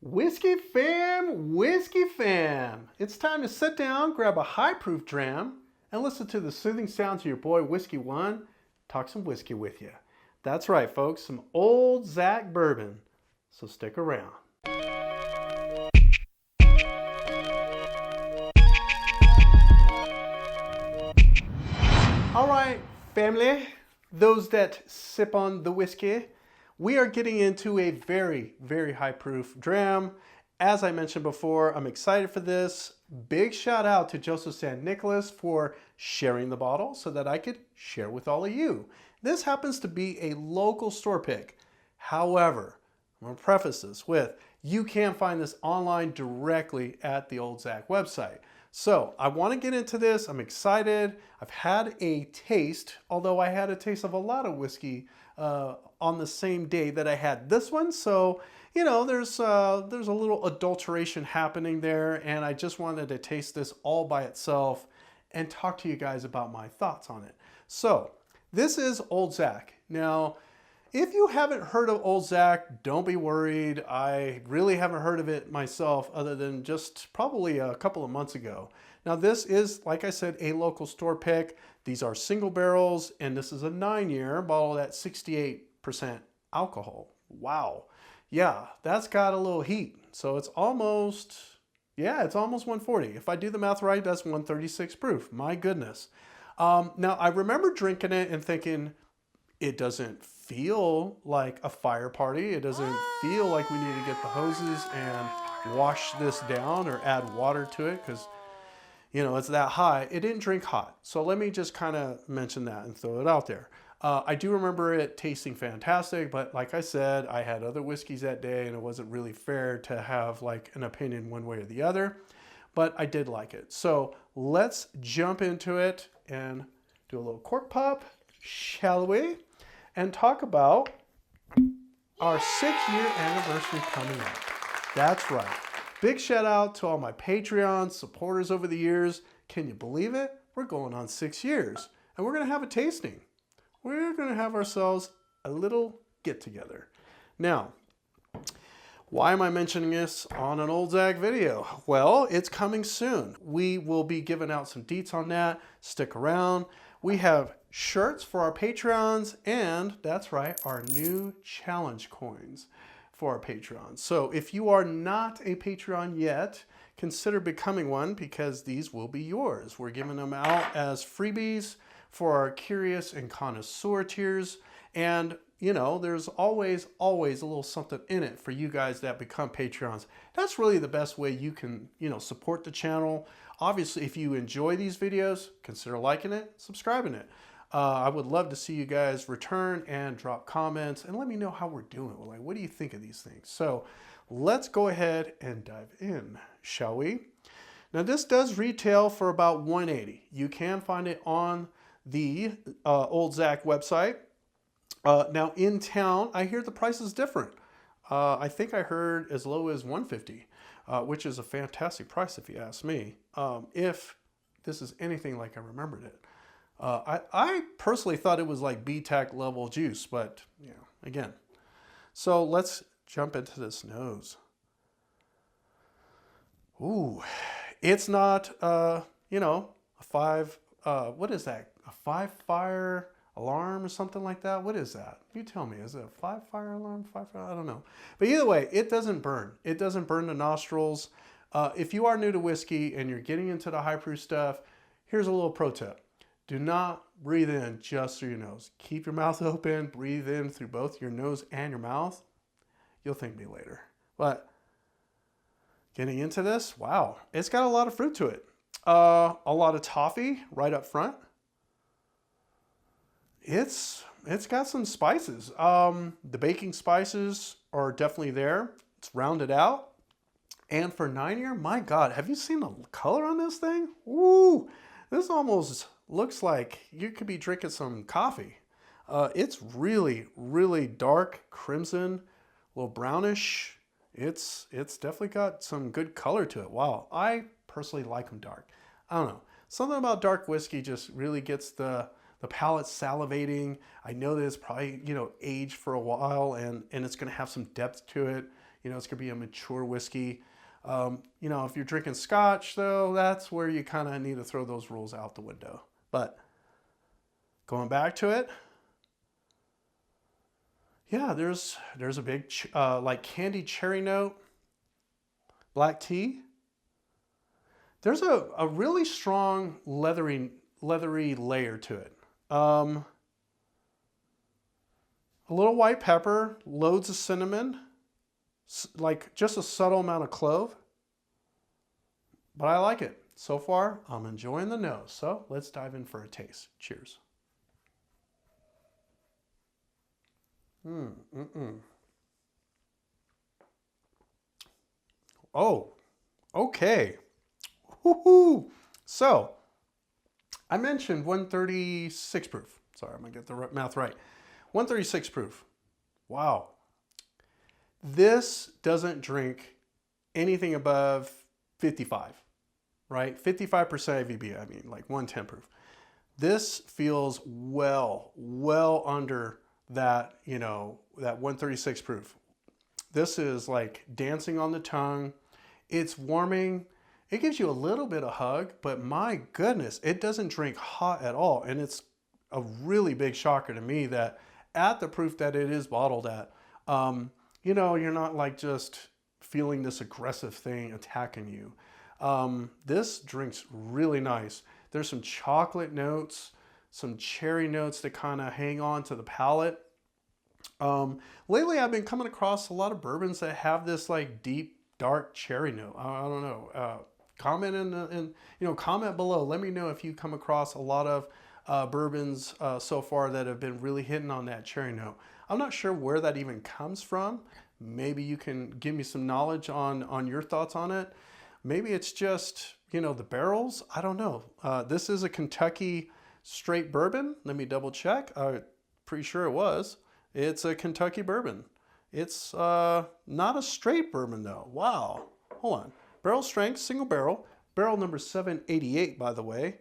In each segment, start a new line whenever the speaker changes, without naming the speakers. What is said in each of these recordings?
Whiskey fam, it's time to sit down, grab a high-proof dram, and listen to the soothing sounds of your boy Whiskey One talk some whiskey with you. That's right, folks, some old Zach bourbon. So stick around. All right, family, those that sip on the whiskey, we are getting into a very, very high proof dram. As I mentioned before, I'm excited for this. Big shout out to Joseph San Nicolas for sharing the bottle so that I could share with all of you. This happens to be a local store pick. However, I'm going to preface this with, you can find this online directly at the Old Zach website. So I want to get into this. I'm excited. I've had a taste, although I had a taste of a lot of whiskey on the same day that I had this one. So, you know, there's a little adulteration happening there, and I just wanted to taste this all by itself and talk to you guys about my thoughts on it. So this is Old Zach. Now, if you haven't heard of Old Zach, don't be worried. I really haven't heard of it myself other than just probably a couple of months ago. Now this is, like I said, a local store pick. These are single barrels, and this is a 9-year bottle at 68% alcohol. Wow. Yeah, that's got a little heat. So it's almost, it's almost 140. If I do the math right, that's 136 proof. My goodness. Now I remember drinking it and thinking, it doesn't feel like a fire party. It doesn't feel like we need to get the hoses and wash this down or add water to it because, you know, it's that high. It didn't drink hot. So let me just kind of mention that and throw it out there. I do remember it tasting fantastic, but like I said, I had other whiskeys that day and it wasn't really fair to have like an opinion one way or the other, but I did like it. So let's jump into it and do a little cork pop, shall we? And talk about our 6-year anniversary coming up. That's right. Big shout out to all my Patreon supporters over the years. Can you believe it? We're going on 6 years and we're going to have a tasting. We're going to have ourselves a little get together. Now, why am I mentioning this on an Old Zach video? Well, it's coming soon. We will be giving out some deets on that. Stick around. We have shirts for our Patreons, and that's right, our new challenge coins for our Patreons. So if you are not a Patreon yet, consider becoming one because these will be yours. We're giving them out as freebies for our curious and connoisseur tiers. And you know, there's always a little something in it for you guys that become Patreons. That's really the best way you can, you know, support the channel. Obviously, if you enjoy these videos, consider liking it, subscribing it. I would love to see you guys return and drop comments and let me know how we're doing. Like, what do you think of these things? So let's go ahead and dive in, shall we? Now, this does retail for about $180. You can find it on the Old Zach website. Now, in town, I hear the price is different. I think I heard as low as $150. Which is a fantastic price if you ask me, if this is anything like I remembered it. I personally thought it was like BTAC level juice, but you know, again. So let's jump into this nose. Ooh, it's not, you know, a what is that? A 5-fire alarm or something like that? What is that? You tell me. Is it a 5-fire alarm? 5-fire? I don't know. But either way, it doesn't burn. It doesn't burn the nostrils. If you are new to whiskey and you're getting into the high proof stuff, here's a little pro tip. Do not breathe in just through your nose. Keep your mouth open. Breathe in through both your nose and your mouth. You'll thank me later. But getting into this, wow, it's got a lot of fruit to it. A lot of toffee right up front. It's got some spices. The baking spices are definitely there. It's rounded out. And for 9-year, my God, have you seen the color on this thing? Ooh, this almost looks like you could be drinking some coffee. It's really, really dark crimson, a little brownish. It's definitely got some good color to it. Wow, I personally like them dark. I don't know. Something about dark whiskey just really gets the palate salivating. I know that it's probably, you know, aged for a while and it's going to have some depth to it. You know, it's going to be a mature whiskey. You know, if you're drinking scotch, though, that's where you kind of need to throw those rules out the window. But going back to it, yeah, there's a big like candied cherry note, black tea. There's a really strong leathery layer to it. A little white pepper, loads of cinnamon, like just a subtle amount of clove. But I like it. So far, I'm enjoying the nose. So let's dive in for a taste. Cheers. Oh, okay. Woohoo! So, I mentioned 136 proof. Sorry, I'm going to get the math right. 136 proof. Wow. This doesn't drink anything above 55, right? 55% AVB, I mean, like 110 proof. This feels well under that, you know, that 136 proof. This is like dancing on the tongue. It's warming. It gives you a little bit of hug, but my goodness, it doesn't drink hot at all. And it's a really big shocker to me that at the proof that it is bottled at, you know, you're not like just feeling this aggressive thing attacking you. This drink's really nice. There's some chocolate notes, some cherry notes that kind of hang on to the palate. Lately, I've been coming across a lot of bourbons that have this like deep, dark cherry note. I don't know. Comment comment below. Let me know if you come across a lot of bourbons so far that have been really hitting on that cherry note. I'm not sure where that even comes from. Maybe you can give me some knowledge on your thoughts on it. Maybe it's just, you know, the barrels. I don't know. This is a Kentucky straight bourbon. Let me double check. Pretty sure it was. It's a Kentucky bourbon. It's not a straight bourbon though. Wow. Hold on. Barrel strength, single barrel. Barrel number 788, by the way.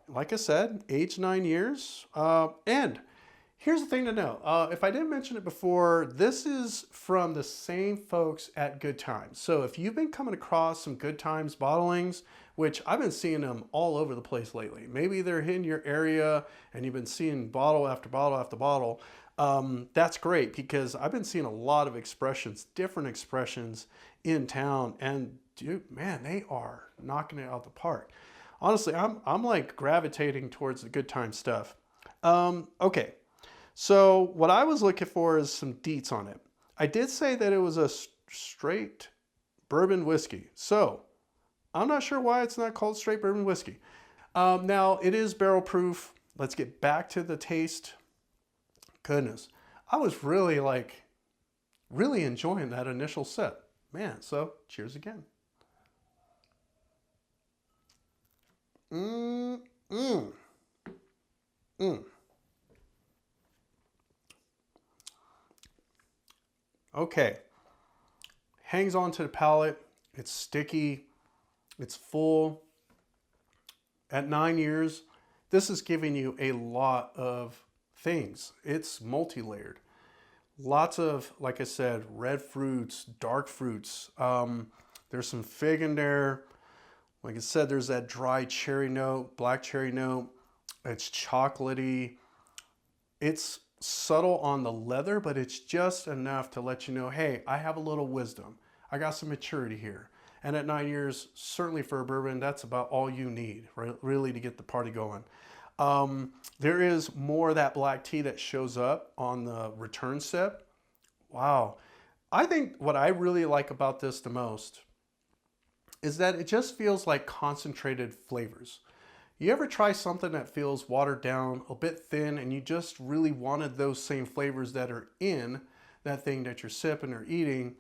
Like I said, aged 9 years. And here's the thing to know. If I didn't mention it before, this is from the same folks at Good Times. So if you've been coming across some Good Times bottlings, which I've been seeing them all over the place lately. Maybe they're in your area and you've been seeing bottle after bottle after bottle. That's great because I've been seeing a lot of expressions, different expressions in town, and dude, man, they are knocking it out the park. Honestly, I'm like gravitating towards the Good Time stuff. Okay, so what I was looking for is some Deets on it. I did say that it was a straight bourbon whiskey, so I'm not sure why it's not called straight bourbon whiskey. Now, it is barrel proof. Let's get back to the taste. Goodness, I was really enjoying that initial sip. Man, so cheers again. Okay, hangs on to the palate. It's sticky. It's full. At 9 years, this is giving you a lot of things. It's multi-layered. Lots of, like I said, red fruits, dark fruits. There's some fig in there. Like I said, there's that dry cherry note, black cherry note. It's chocolatey. It's subtle on the leather, but it's just enough to let you know, hey, I have a little wisdom. I got some maturity here. And at 9 years, certainly for a bourbon, that's about all you need, right? Really, to get the party going. There is more of that black tea that shows up on the return sip. Wow. I think what I really like about this the most is that it just feels like concentrated flavors. You ever try something that feels watered down, a bit thin, and you just really wanted those same flavors that are in that thing that you're sipping or eating,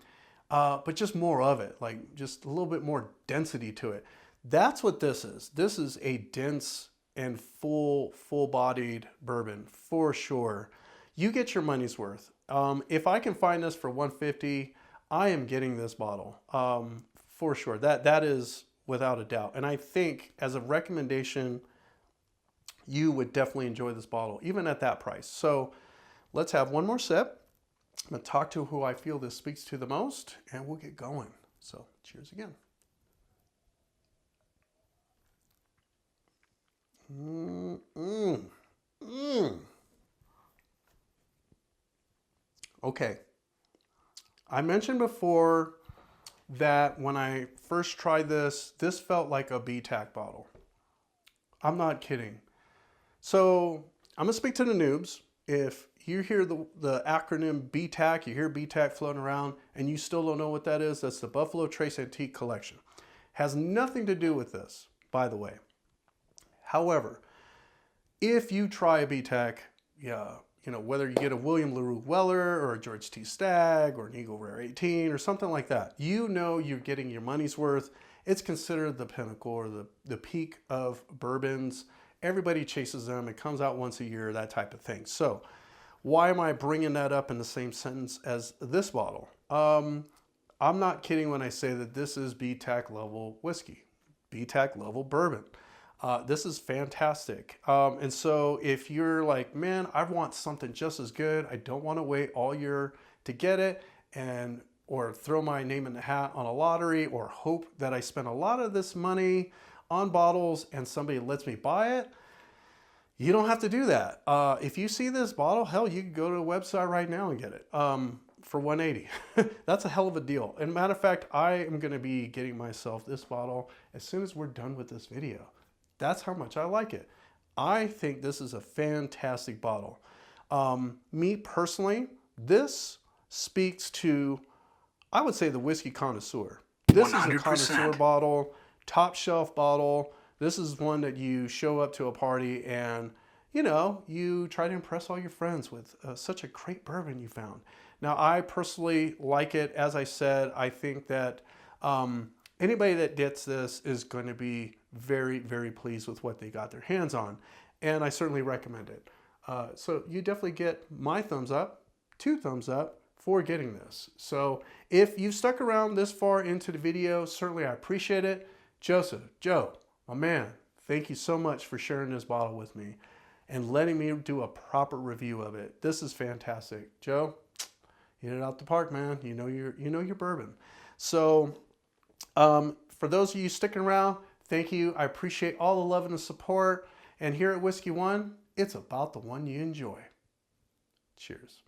but just more of it, like just a little bit more density to it. That's what this is. This is a dense and full-bodied bourbon for sure. You get your money's worth. If I can find this for $150, I am getting this bottle for sure. That is without a doubt. And I think as a recommendation, you would definitely enjoy this bottle, even at that price. So let's have one more sip. I'm going to talk to who I feel this speaks to the most, and we'll get going. So cheers again. Okay. I mentioned before that when I first tried this felt like a BTAC bottle. I'm not kidding. So I'm gonna speak to the noobs. If you hear the acronym BTAC, you hear BTAC floating around and you still don't know what that is, that's the Buffalo Trace Antique Collection. Has nothing to do with this, by the way. However, if you try a BTAC, yeah, you know, whether you get a William LaRue Weller or a George T. Stagg or an Eagle Rare 18 or something like that, you know you're getting your money's worth. It's considered the pinnacle or the peak of bourbons. Everybody chases them. It comes out once a year, that type of thing. So why am I bringing that up in the same sentence as this bottle? I'm not kidding when I say that this is BTAC level whiskey, BTAC level bourbon. This is fantastic. And so if you're like, man, I want something just as good. I don't want to wait all year to get it or throw my name in the hat on a lottery or hope that I spend a lot of this money on bottles and somebody lets me buy it. You don't have to do that. If you see this bottle, hell, you can go to the website right now and get it for $180. That's a hell of a deal. And matter of fact, I am going to be getting myself this bottle as soon as we're done with this video. That's how much I like it. I think this is a fantastic bottle. Me personally, this speaks to, I would say, the whiskey connoisseur. This 100%. Is a connoisseur bottle, top shelf bottle. This is one that you show up to a party and, you know, you try to impress all your friends with such a great bourbon you found. Now, I personally like it. As I said, I think that anybody that gets this is going to be very, very pleased with what they got their hands on. And I certainly recommend it. So you definitely get my thumbs up, 2 thumbs up for getting this. So if you've stuck around this far into the video, certainly I appreciate it. Joseph, Joe, my man, thank you so much for sharing this bottle with me and letting me do a proper review of it. This is fantastic. Joe, you hit it out the park, man. You know your bourbon. So for those of you sticking around, thank you. I appreciate all the love and the support. And here at Whiskey One, it's about the one you enjoy. Cheers.